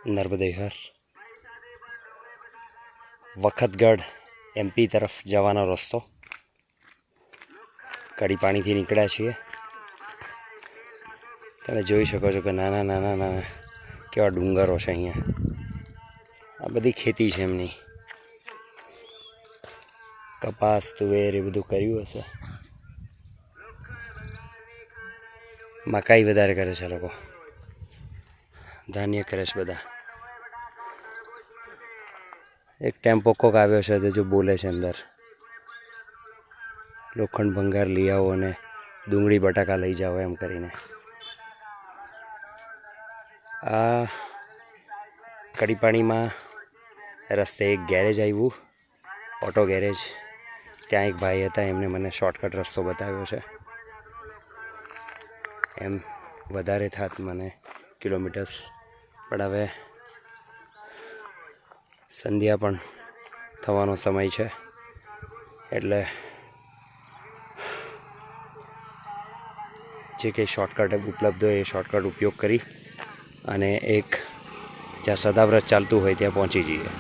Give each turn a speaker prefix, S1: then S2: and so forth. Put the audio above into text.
S1: નર્મદેહર વખતગઢ MP તરફ જવાનો રસ્તો. કડી પાણીથી નીકળ્યા છીએ. તમે જોઈ શકો છો કે નાના નાના નાના કેવા ડુંગરો છે અહીંયા. આ બધી ખેતી છે એમની. કપાસ તુવેર એ બધું કર્યું હશે. મકાઈ વધારે કરે છે લોકો. ધાન્ય કરે છે બધા. એક ટેમ્પો કોક આવ્યો છે જો બોલે છે અંદર, લોખંડ ભંગાર લઈ આવો અને ડુંગળી બટાકા લઈ જાઓ એમ કરીને. આ કડીપાણીમાં રસ્તે એક ગેરેજ આવ્યું, ઓટો ગેરેજ. ત્યાં એક ભાઈ હતા, એમને મને શોર્ટકટ રસ્તો બતાવ્યો છે. એમ વધારે થાત મને કિલોમીટર્સ, પણ હવે સંધ્યા પણ થવાનો સમય છે, એટલે જે કંઈ શોર્ટકટ ઉપલબ્ધ હોય એ શોર્ટકટ ઉપયોગ કરી અને એક જ્યાં સદાવ્રત ચાલતું હોય ત્યાં પહોંચી જઈએ.